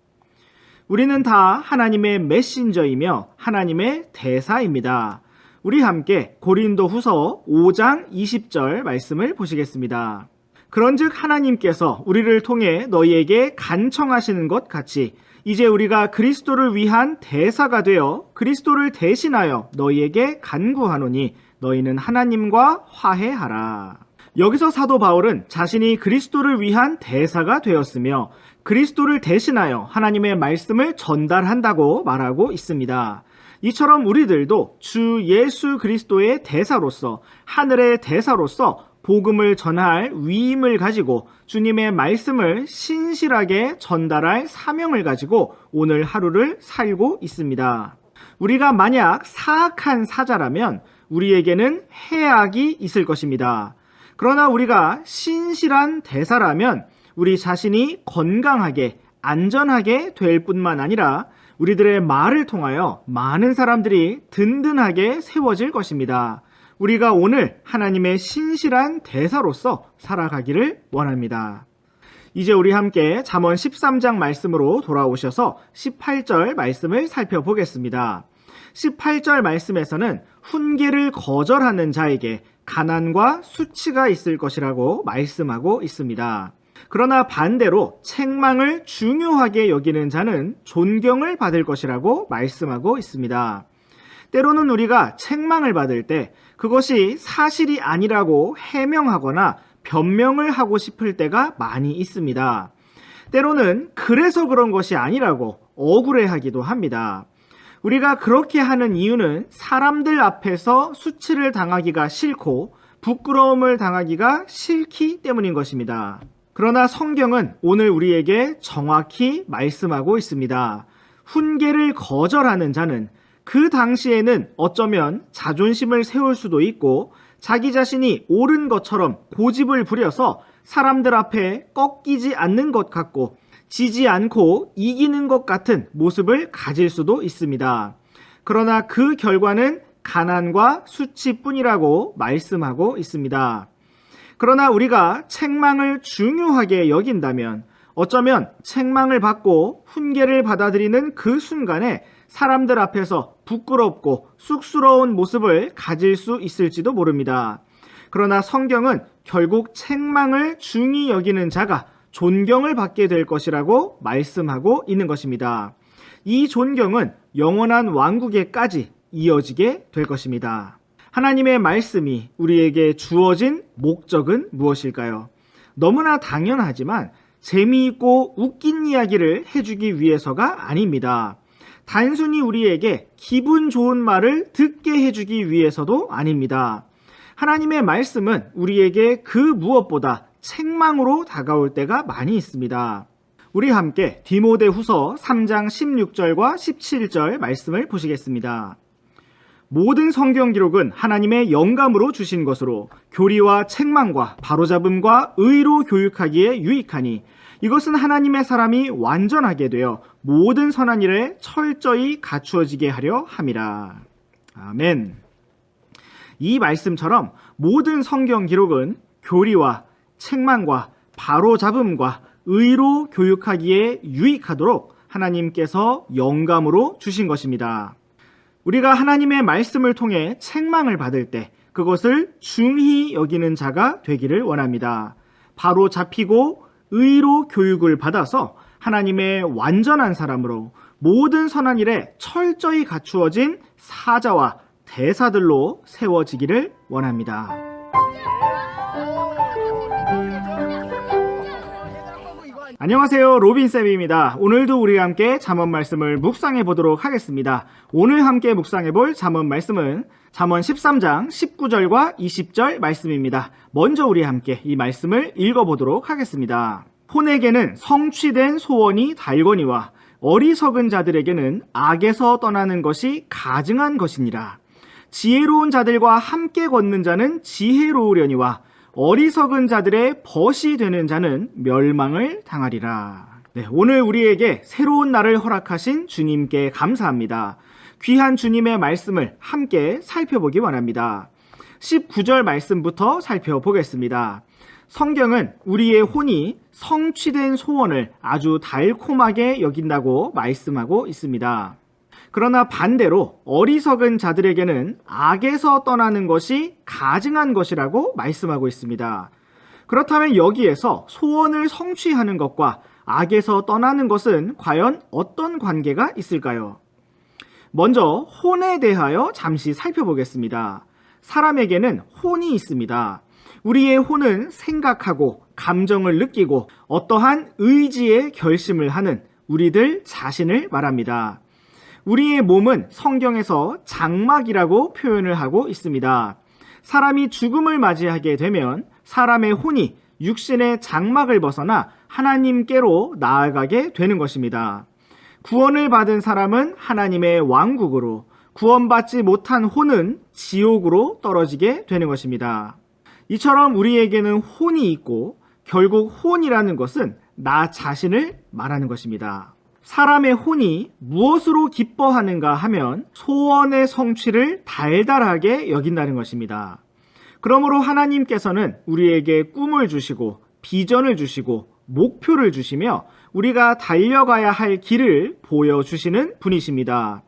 우리는 다 하나님의 메신저이며 하나님의 대사입니다. 우리 함께 고린도후서 5장 20절 말씀을 보시겠습니다. 그런즉 하나님께서 우리를 통해 너희에게 간청하시는 것 같이 이제 우리가 그리스도를 위한 대사가 되어 그리스도를 대신하여 너희에게 간구하노니 너희는 하나님과 화해하라. 여기서 사도 바울은 자신이 그리스도를 위한 대사가 되었으며 그리스도를 대신하여 하나님의 말씀을 전달한다고 말하고 있습니다. 이처럼 우리들도 주 예수 그리스도의 대사로서 하늘의 대사로서 복음을 전할 위임을 가지고 주님의 말씀을 신실하게 전달할 사명을 가지고 오늘 하루를 살고 있습니다. 우리가 만약 사악한 사자라면 우리에게는 해악이 있을 것입니다. 그러나 우리가 신실한 대사라면 우리 자신이 건강하게 안전하게 될 뿐만 아니라 우리들의 말을 통하여 많은 사람들이 든든하게 세워질 것입니다. 우리가 오늘 하나님의 신실한 대사로서 살아가기를 원합니다. 이제 우리 함께 잠언 13장 말씀으로 돌아오셔서 18절 말씀을 살펴보겠습니다. 18절 말씀에서는 훈계를 거절하는 자에게 가난과 수치가 있을 것이라고 말씀하고 있습니다. 그러나 반대로 책망을 중요하게 여기는 자는 존경을 받을 것이라고 말씀하고 있습니다. 때로는 우리가 책망을 받을 때 그것이 사실이 아니라고 해명하거나 변명을 하고 싶을 때가 많이 있습니다. 때로는 그래서 그런 것이 아니라고 억울해하기도 합니다. 우리가 그렇게 하는 이유는 사람들 앞에서 수치를 당하기가 싫고 부끄러움을 당하기가 싫기 때문인 것입니다. 그러나 성경은 오늘 우리에게 정확히 말씀하고 있습니다. 훈계를 거절하는 자는 그 당시에는 어쩌면 자존심을 세울 수도 있고 자기 자신이 옳은 것처럼 고집을 부려서 사람들 앞에 꺾이지 않는 것 같고 지지 않고 이기는 것 같은 모습을 가질 수도 있습니다. 그러나 그 결과는 가난과 수치뿐이라고 말씀하고 있습니다. 그러나 우리가 책망을 중요하게 여긴다면 어쩌면 책망을 받고 훈계를 받아들이는 그 순간에 사람들 앞에서 부끄럽고 쑥스러운 모습을 가질 수 있을지도 모릅니다. 그러나 성경은 결국 책망을 중히 여기는 자가 존경을 받게 될 것이라고 말씀하고 있는 것입니다. 이 존경은 영원한 왕국에까지 이어지게 될 것입니다. 하나님의 말씀이 우리에게 주어진 목적은 무엇일까요? 너무나 당연하지만 재미있고 웃긴 이야기를 해주기 위해서가 아닙니다. 단순히 우리에게 기분 좋은 말을 듣게 해주기 위해서도 아닙니다. 하나님의 말씀은 우리에게 그 무엇보다 책망으로 다가올 때가 많이 있습니다. 우리 함께 디모데후서 3장 16절과 17절 말씀을 보시겠습니다. 모든 성경 기록은 하나님의 영감으로 주신 것으로 교리와 책망과 바로잡음과 의로 교육하기에 유익하니 이것은 하나님의 사람이 완전하게 되어 모든 선한 일에 철저히 갖추어지게 하려 함이라. 아멘. 이 말씀처럼 모든 성경 기록은 교리와 책망과 바로잡음과 의로 교육하기에 유익하도록 하나님께서 영감으로 주신 것입니다. 우리가 하나님의 말씀을 통해 책망을 받을 때 그것을 중히 여기는 자가 되기를 원합니다. 바로 잡히고 의로 교육을 받아서 하나님의 완전한 사람으로 모든 선한 일에 철저히 갖추어진 사자와 대사들로 세워지기를 원합니다. 안녕하세요, 로빈쌤입니다. 오늘도 우리와 함께 잠언 말씀을 묵상해 보도록 하겠습니다. 오늘 함께 묵상해 볼 잠언 말씀은 잠언 13장 19절과 20절 말씀입니다. 먼저 우리 함께 이 말씀을 읽어보도록 하겠습니다. 혼에게는 성취된 소원이 달거니와 어리석은 자들에게는 악에서 떠나는 것이 가증한 것이니라. 지혜로운 자들과 함께 걷는 자는 지혜로우려니와 어리석은 자들의 벗이 되는 자는 멸망을 당하리라. 네, 오늘 우리에게 새로운 날을 허락하신 주님께 감사합니다. 귀한 주님의 말씀을 함께 살펴보기 원합니다. 19절 말씀부터 살펴보겠습니다. 성경은 우리의 혼이 성취된 소원을 아주 달콤하게 여긴다고 말씀하고 있습니다. 그러나 반대로 어리석은 자들에게는 악에서 떠나는 것이 가증한 것이라고 말씀하고 있습니다. 그렇다면 여기에서 소원을 성취하는 것과 악에서 떠나는 것은 과연 어떤 관계가 있을까요? 먼저 혼에 대하여 잠시 살펴보겠습니다. 사람에게는 혼이 있습니다. 우리의 혼은 생각하고 감정을 느끼고 어떠한 의지의 결심을 하는 우리들 자신을 말합니다. 우리의 몸은 성경에서 장막이라고 표현을 하고 있습니다. 사람이 죽음을 맞이하게 되면 사람의 혼이 육신의 장막을 벗어나 하나님께로 나아가게 되는 것입니다. 구원을 받은 사람은 하나님의 왕국으로, 구원받지 못한 혼은 지옥으로 떨어지게 되는 것입니다. 이처럼 우리에게는 혼이 있고 결국 혼이라는 것은 나 자신을 말하는 것입니다. 사람의 혼이 무엇으로 기뻐하는가 하면 소원의 성취를 달달하게 여긴다는 것입니다. 그러므로 하나님께서는 우리에게 꿈을 주시고 비전을 주시고 목표를 주시며 우리가 달려가야 할 길을 보여주시는 분이십니다.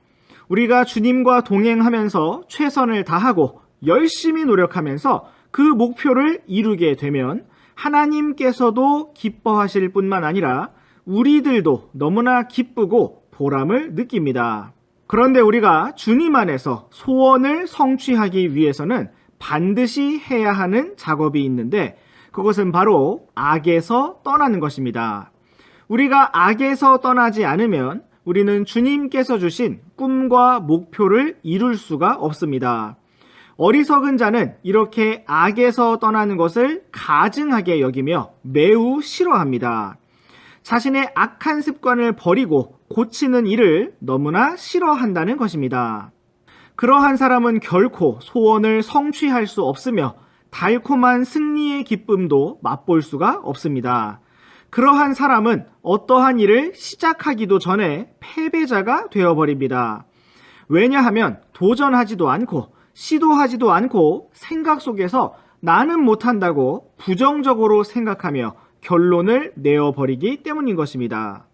우리가 주님과 동행하면서 최선을 다하고 열심히 노력하면서 그 목표를 이루게 되면 하나님께서도 기뻐하실 뿐만 아니라 우리들도 너무나 기쁘고 보람을 느낍니다. 그런데 우리가 주님 안에서 소원을 성취하기 위해서는 반드시 해야 하는 작업이 있는데 그것은 바로 악에서 떠나는 것입니다. 우리가 악에서 떠나지 않으면 우리는 주님께서 주신 꿈과 목표를 이룰 수가 없습니다. 어리석은 자는 이렇게 악에서 떠나는 것을 가증하게 여기며 매우 싫어합니다. 자신의 악한 습관을 버리고 고치는 일을 너무나 싫어한다는 것입니다. 그러한 사람은 결코 소원을 성취할 수 없으며 달콤한 승리의 기쁨도 맛볼 수가 없습니다. 그러한 사람은 어떠한 일을 시작하기도 전에 패배자가 되어버립니다. 왜냐하면 도전하지도 않고 시도하지도 않고 생각 속에서 나는 못한다고 부정적으로 생각하며 결론을 내어버리기 때문인 것입니다.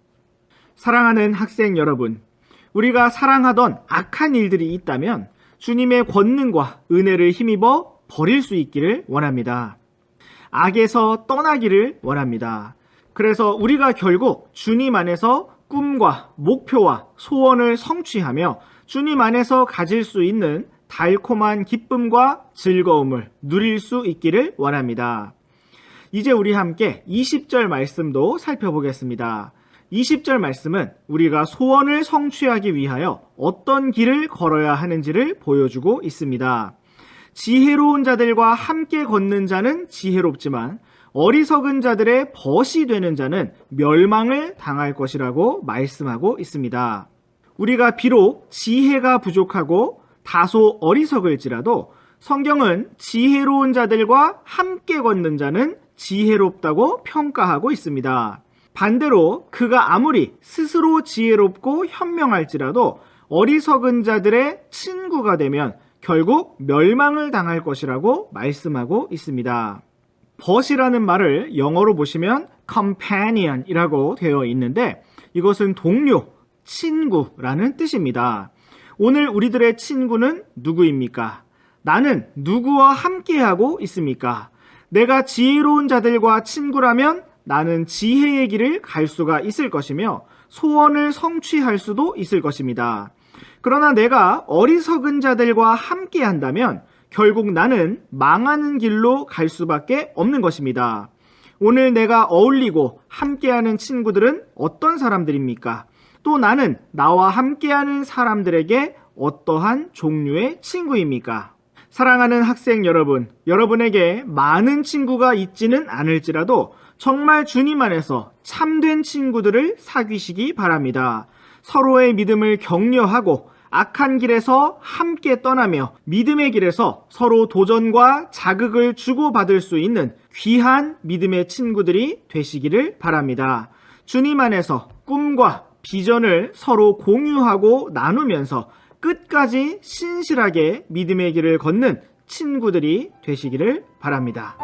사랑하는 학생 여러분, 우리가 사랑하던 악한 일들이 있다면 주님의 권능과 은혜를 힘입어 버릴 수 있기를 원합니다. 악에서 떠나기를 원합니다. 그래서 우리가 결국 주님 안에서 꿈과 목표와 소원을 성취하며 주님 안에서 가질 수 있는 달콤한 기쁨과 즐거움을 누릴 수 있기를 원합니다. 이제 우리 함께 20절 말씀도 살펴보겠습니다. 20절 말씀은 우리가 소원을 성취하기 위하여 어떤 길을 걸어야 하는지를 보여주고 있습니다. 지혜로운 자들과 함께 걷는 자는 지혜롭지만 어리석은 자들의 벗이 되는 자는 멸망을 당할 것이라고 말씀하고 있습니다. 우리가 비록 지혜가 부족하고 다소 어리석을지라도 성경은 지혜로운 자들과 함께 걷는 자는 지혜롭다고 평가하고 있습니다. 반대로 그가 아무리 스스로 지혜롭고 현명할지라도 어리석은 자들의 친구가 되면 결국 멸망을 당할 것이라고 말씀하고 있습니다. 벗이라는 말을 영어로 보시면 companion이라고 되어 있는데 이것은 동료, 친구라는 뜻입니다. 오늘 우리들의 친구는 누구입니까? 나는 누구와 함께하고 있습니까? 내가 지혜로운 자들과 친구라면 나는 지혜의 길을 갈 수가 있을 것이며 소원을 성취할 수도 있을 것입니다. 그러나 내가 어리석은 자들과 함께 한다면 결국 나는 망하는 길로 갈 수밖에 없는 것입니다. 오늘 내가 어울리고 함께하는 친구들은 어떤 사람들입니까? 또 나는 나와 함께하는 사람들에게 어떠한 종류의 친구입니까? 사랑하는 학생 여러분, 여러분에게 많은 친구가 있지는 않을지라도 정말 주님 안에서 참된 친구들을 사귀시기 바랍니다. 서로의 믿음을 격려하고 악한 길에서 함께 떠나며 믿음의 길에서 서로 도전과 자극을 주고받을 수 있는 귀한 믿음의 친구들이 되시기를 바랍니다. 주님 안에서 꿈과 비전을 서로 공유하고 나누면서 끝까지 신실하게 믿음의 길을 걷는 친구들이 되시기를 바랍니다.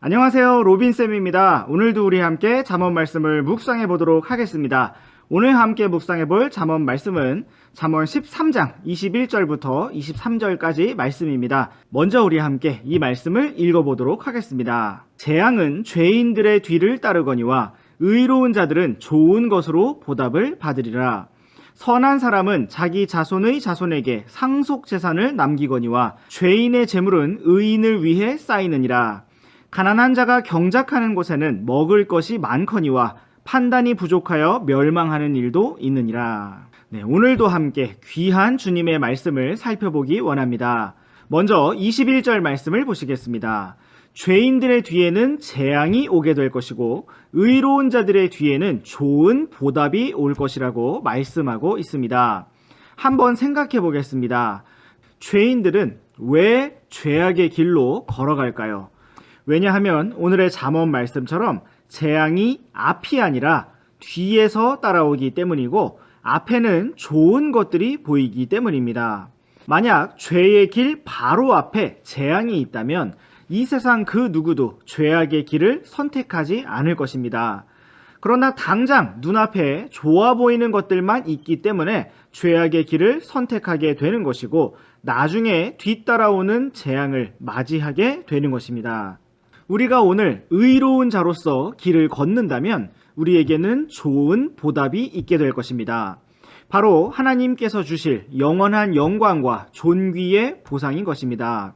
안녕하세요, 로빈쌤입니다. 오늘도 우리 함께 잠언 말씀을 묵상해 보도록 하겠습니다. 오늘 함께 묵상해 볼 잠언 말씀은 잠언 13장 21절부터 23절까지 말씀입니다. 먼저 우리 함께 이 말씀을 읽어보도록 하겠습니다. 재앙은 죄인들의 뒤를 따르거니와 의로운 자들은 좋은 것으로 보답을 받으리라. 선한 사람은 자기 자손의 자손에게 상속 재산을 남기거니와 죄인의 재물은 의인을 위해 쌓이느니라. 가난한 자가 경작하는 곳에는 먹을 것이 많거니와 판단이 부족하여 멸망하는 일도 있느니라. 오늘도 함께 귀한 주님의 말씀을 살펴보기 원합니다. 먼저 21절 말씀을 보시겠습니다. 죄인들의 뒤에는 재앙이 오게 될 것이고 의로운 자들의 뒤에는 좋은 보답이 올 것이라고 말씀하고 있습니다. 한번 생각해 보겠습니다. 죄인들은 왜 죄악의 길로 걸어갈까요? 왜냐하면 오늘의 잠언 말씀처럼 재앙이 앞이 아니라 뒤에서 따라오기 때문이고 앞에는 좋은 것들이 보이기 때문입니다. 만약 죄의 길 바로 앞에 재앙이 있다면 이 세상 그 누구도 죄악의 길을 선택하지 않을 것입니다. 그러나 당장 눈앞에 좋아 보이는 것들만 있기 때문에 죄악의 길을 선택하게 되는 것이고 나중에 뒤따라오는 재앙을 맞이하게 되는 것입니다. 우리가 오늘 의로운 자로서 길을 걷는다면 우리에게는 좋은 보답이 있게 될 것입니다. 바로 하나님께서 주실 영원한 영광과 존귀의 보상인 것입니다.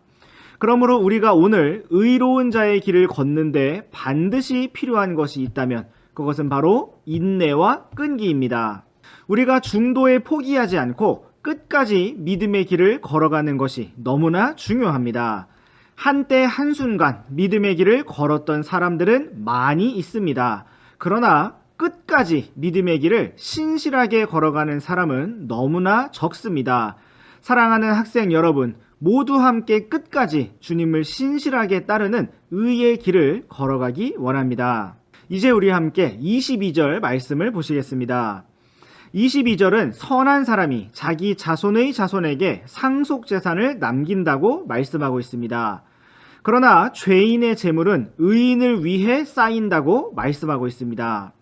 그러므로 우리가 오늘 의로운 자의 길을 걷는데 반드시 필요한 것이 있다면 그것은 바로 인내와 끈기입니다. 우리가 중도에 포기하지 않고 끝까지 믿음의 길을 걸어가는 것이 너무나 중요합니다. 한때 한순간 믿음의 길을 걸었던 사람들은 많이 있습니다. 그러나 끝까지 믿음의 길을 신실하게 걸어가는 사람은 너무나 적습니다. 사랑하는 학생 여러분, 모두 함께 끝까지 주님을 신실하게 따르는 의의 길을 걸어가기 원합니다. 이제 우리 함께 22절 말씀을 보시겠습니다. 22절은 선한 사람이 자기 자손의 자손에게 상속 재산을 남긴다고 말씀하고 있습니다. 그러나 죄인의 재물은 의인을 위해 쌓인다고 말씀하고 있습니다.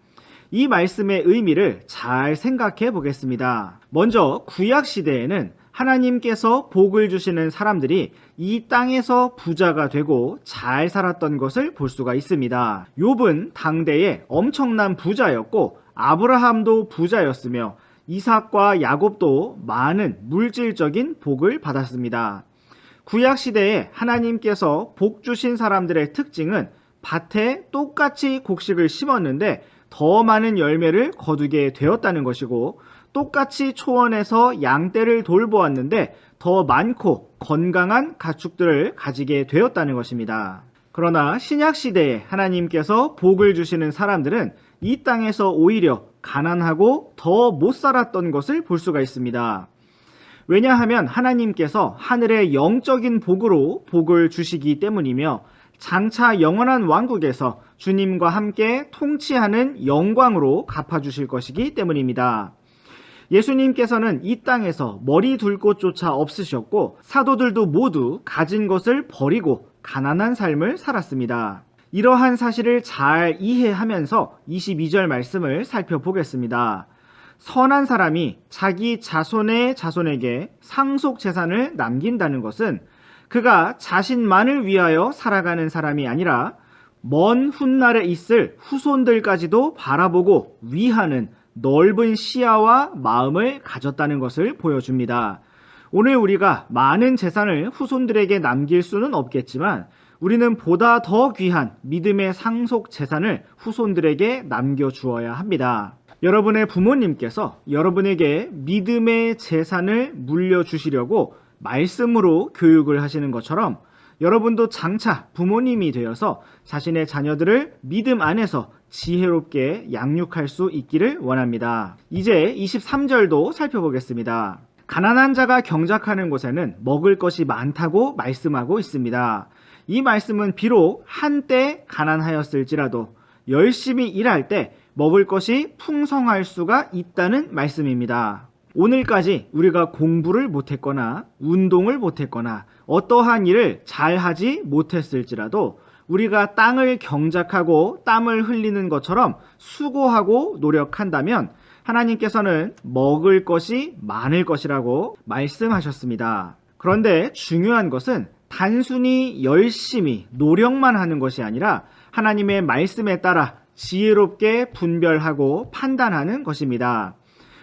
이 말씀의 의미를 잘 생각해 보겠습니다. 먼저 구약 시대에는 하나님께서 복을 주시는 사람들이 이 땅에서 부자가 되고 잘 살았던 것을 볼 수가 있습니다. 욥은 당대에 엄청난 부자였고 아브라함도 부자였으며 이삭과 야곱도 많은 물질적인 복을 받았습니다. 구약 시대에 하나님께서 복 주신 사람들의 특징은 밭에 똑같이 곡식을 심었는데 더 많은 열매를 거두게 되었다는 것이고 똑같이 초원에서 양떼를 돌보았는데 더 많고 건강한 가축들을 가지게 되었다는 것입니다. 그러나 신약 시대에 하나님께서 복을 주시는 사람들은 이 땅에서 오히려 가난하고 더 못 살았던 것을 볼 수가 있습니다. 왜냐하면 하나님께서 하늘의 영적인 복으로 복을 주시기 때문이며 장차 영원한 왕국에서 주님과 함께 통치하는 영광으로 갚아주실 것이기 때문입니다. 예수님께서는 이 땅에서 머리 둘 곳조차 없으셨고 사도들도 모두 가진 것을 버리고 가난한 삶을 살았습니다. 이러한 사실을 잘 이해하면서 22절 말씀을 살펴보겠습니다. 선한 사람이 자기 자손의 자손에게 상속 재산을 남긴다는 것은 그가 자신만을 위하여 살아가는 사람이 아니라 먼 훗날에 있을 후손들까지도 바라보고 위하는 넓은 시야와 마음을 가졌다는 것을 보여줍니다. 오늘 우리가 많은 재산을 후손들에게 남길 수는 없겠지만 우리는 보다 더 귀한 믿음의 상속 재산을 후손들에게 남겨주어야 합니다. 여러분의 부모님께서 여러분에게 믿음의 재산을 물려주시려고 말씀으로 교육을 하시는 것처럼 여러분도 장차 부모님이 되어서 자신의 자녀들을 믿음 안에서 지혜롭게 양육할 수 있기를 원합니다. 이제 23절도 살펴보겠습니다. 가난한 자가 경작하는 곳에는 먹을 것이 많다고 말씀하고 있습니다. 이 말씀은 비록 한때 가난하였을지라도 열심히 일할 때 먹을 것이 풍성할 수가 있다는 말씀입니다. 오늘까지 우리가 공부를 못했거나 운동을 못했거나 어떠한 일을 잘하지 못했을지라도 우리가 땅을 경작하고 땀을 흘리는 것처럼 수고하고 노력한다면 하나님께서는 먹을 것이 많을 것이라고 말씀하셨습니다. 그런데 중요한 것은 단순히 열심히 노력만 하는 것이 아니라 하나님의 말씀에 따라 지혜롭게 분별하고 판단하는 것입니다.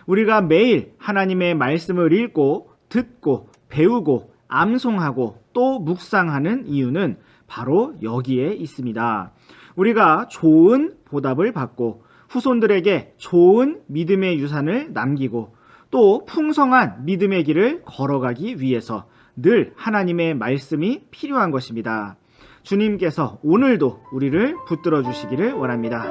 우리가 매일 하나님의 말씀을 읽고 듣고 배우고 암송하고 또 묵상하는 이유는 바로 여기에 있습니다. 우리가 좋은 보답을 받고 후손들에게 좋은 믿음의 유산을 남기고 또 풍성한 믿음의 길을 걸어가기 위해서 늘 하나님의 말씀이 필요한 것입니다. 주님께서 오늘도 우리를 붙들어 주시기를 원합니다.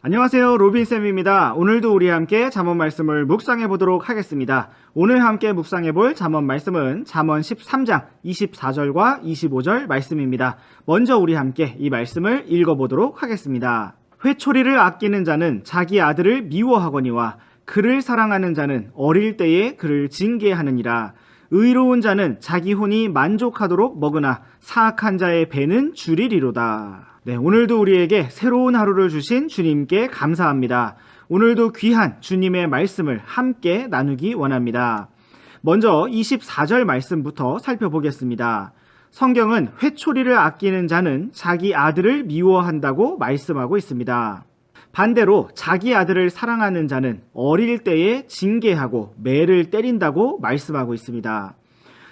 안녕하세요, 로빈쌤입니다. 오늘도 우리 함께 잠언 말씀을 묵상해 보도록 하겠습니다. 오늘 함께 묵상해 볼 잠언 말씀은 잠언 13장 24절과 25절 말씀입니다. 먼저 우리 함께 이 말씀을 읽어보도록 하겠습니다. 회초리를 아끼는 자는 자기 아들을 미워하거니와 그를 사랑하는 자는 어릴 때에 그를 징계하느니라. 의로운 자는 자기 혼이 만족하도록 먹으나 사악한 자의 배는 줄이리로다. 네, 오늘도 우리에게 새로운 하루를 주신 주님께 감사합니다. 오늘도 귀한 주님의 말씀을 함께 나누기 원합니다. 먼저 24절 말씀부터 살펴보겠습니다. 성경은 회초리를 아끼는 자는 자기 아들을 미워한다고 말씀하고 있습니다. 반대로 자기 아들을 사랑하는 자는 어릴 때에 징계하고 매를 때린다고 말씀하고 있습니다.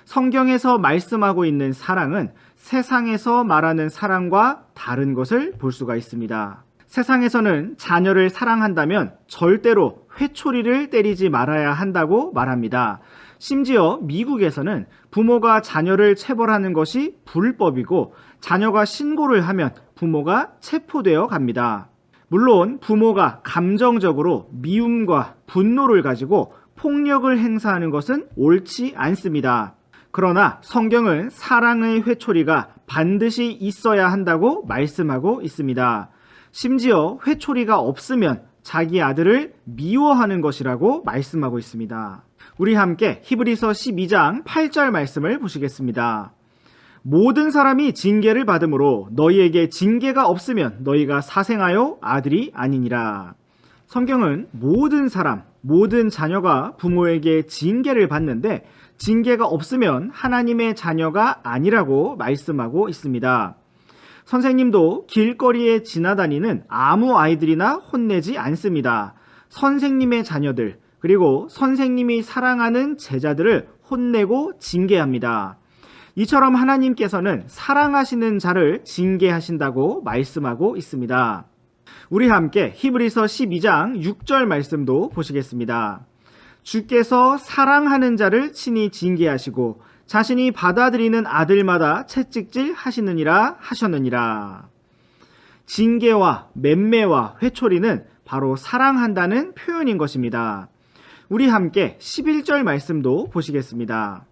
성경에서 말씀하고 있는 사랑은 세상에서 말하는 사랑과 다른 것을 볼 수가 있습니다. 세상에서는 자녀를 사랑한다면 절대로 회초리를 때리지 말아야 한다고 말합니다. 심지어 미국에서는 부모가 자녀를 체벌하는 것이 불법이고 자녀가 신고를 하면 부모가 체포되어 갑니다. 물론 부모가 감정적으로 미움과 분노를 가지고 폭력을 행사하는 것은 옳지 않습니다. 그러나 성경은 사랑의 회초리가 반드시 있어야 한다고 말씀하고 있습니다. 심지어 회초리가 없으면 자기 아들을 미워하는 것이라고 말씀하고 있습니다. 우리 함께 히브리서 12장 8절 말씀을 보시겠습니다. 모든 사람이 징계를 받음으로 너희에게 징계가 없으면 너희가 사생하여 아들이 아니니라. 성경은 모든 사람, 모든 자녀가 부모에게 징계를 받는데 징계가 없으면 하나님의 자녀가 아니라고 말씀하고 있습니다. 선생님도 길거리에 지나다니는 아무 아이들이나 혼내지 않습니다. 선생님의 자녀들, 그리고 선생님이 사랑하는 제자들을 혼내고 징계합니다. 이처럼 하나님께서는 사랑하시는 자를 징계하신다고 말씀하고 있습니다. 우리 함께 히브리서 12장 6절 말씀도 보시겠습니다. 주께서 사랑하는 자를 친히 징계하시고 자신이 받아들이는 아들마다 채찍질 하시느니라 하셨느니라. 징계와 맴매와 회초리는 바로 사랑한다는 표현인 것입니다. 우리 함께 11절 말씀도 보시겠습니다.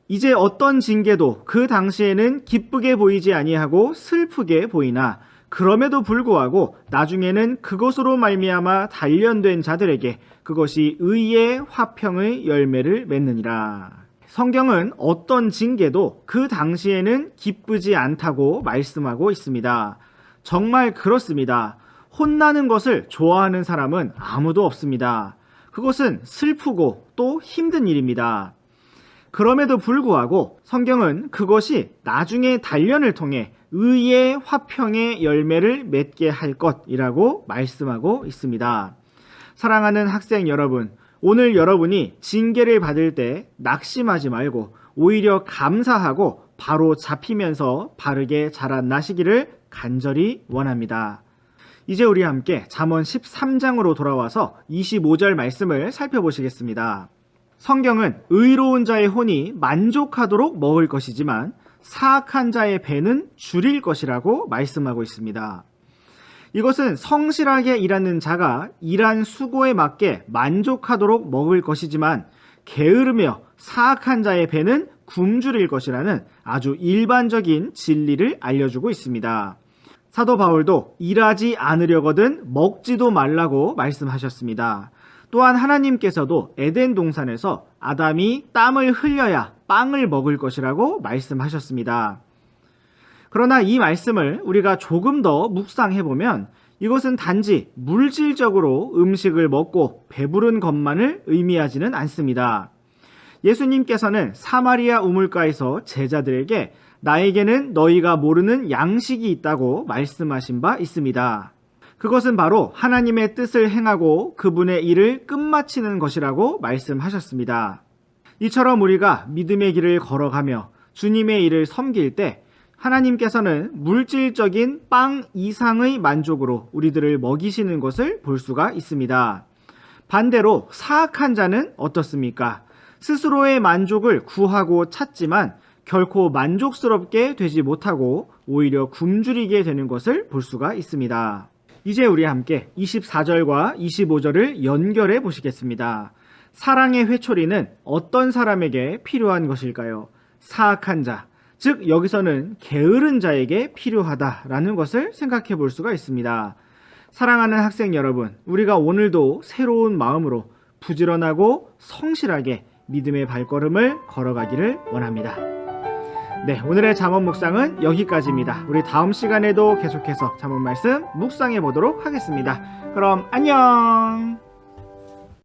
이제 어떤 징계도 그 당시에는 기쁘게 보이지 아니하고 슬프게 보이나 그럼에도 불구하고 나중에는 그것으로 말미암아 단련된 자들에게 그것이 의의 화평의 열매를 맺느니라. 성경은 어떤 징계도 그 당시에는 기쁘지 않다고 말씀하고 있습니다. 정말 그렇습니다. 혼나는 것을 좋아하는 사람은 아무도 없습니다. 그것은 슬프고 또 힘든 일입니다. 그럼에도 불구하고 성경은 그것이 나중에 단련을 통해 의의 화평의 열매를 맺게 할 것이라고 말씀하고 있습니다. 사랑하는 학생 여러분, 오늘 여러분이 징계를 받을 때 낙심하지 말고 오히려 감사하고 바로 잡히면서 바르게 자라나시기를 간절히 원합니다. 이제 우리 함께 잠언 13장으로 돌아와서 25절 말씀을 살펴보시겠습니다. 성경은 의로운 자의 혼이 만족하도록 먹을 것이지만 사악한 자의 배는 줄일 것이라고 말씀하고 있습니다. 이것은 성실하게 일하는 자가 일한 수고에 맞게 만족하도록 먹을 것이지만 게으르며 사악한 자의 배는 굶주릴 것이라는 아주 일반적인 진리를 알려주고 있습니다. 사도 바울도 일하지 않으려거든 먹지도 말라고 말씀하셨습니다. 또한 하나님께서도 에덴 동산에서 아담이 땀을 흘려야 빵을 먹을 것이라고 말씀하셨습니다. 그러나 이 말씀을 우리가 조금 더 묵상해보면 이것은 단지 물질적으로 음식을 먹고 배부른 것만을 의미하지는 않습니다. 예수님께서는 사마리아 우물가에서 제자들에게 나에게는 너희가 모르는 양식이 있다고 말씀하신 바 있습니다. 그것은 바로 하나님의 뜻을 행하고 그분의 일을 끝마치는 것이라고 말씀하셨습니다. 이처럼 우리가 믿음의 길을 걸어가며 주님의 일을 섬길 때 하나님께서는 물질적인 빵 이상의 만족으로 우리들을 먹이시는 것을 볼 수가 있습니다. 반대로 사악한 자는 어떻습니까? 스스로의 만족을 구하고 찾지만 결코 만족스럽게 되지 못하고 오히려 굶주리게 되는 것을 볼 수가 있습니다. 이제 우리 함께 24절과 25절을 연결해 보시겠습니다. 사랑의 회초리는 어떤 사람에게 필요한 것일까요? 사악한 자, 즉 여기서는 게으른 자에게 필요하다라는 것을 생각해 볼 수가 있습니다. 사랑하는 학생 여러분, 우리가 오늘도 새로운 마음으로 부지런하고 성실하게 믿음의 발걸음을 걸어가기를 원합니다. 네, 오늘의 잠언 묵상은 여기까지입니다. 우리 다음 시간에도 계속해서 잠언 말씀 묵상해 보도록 하겠습니다. 그럼 안녕!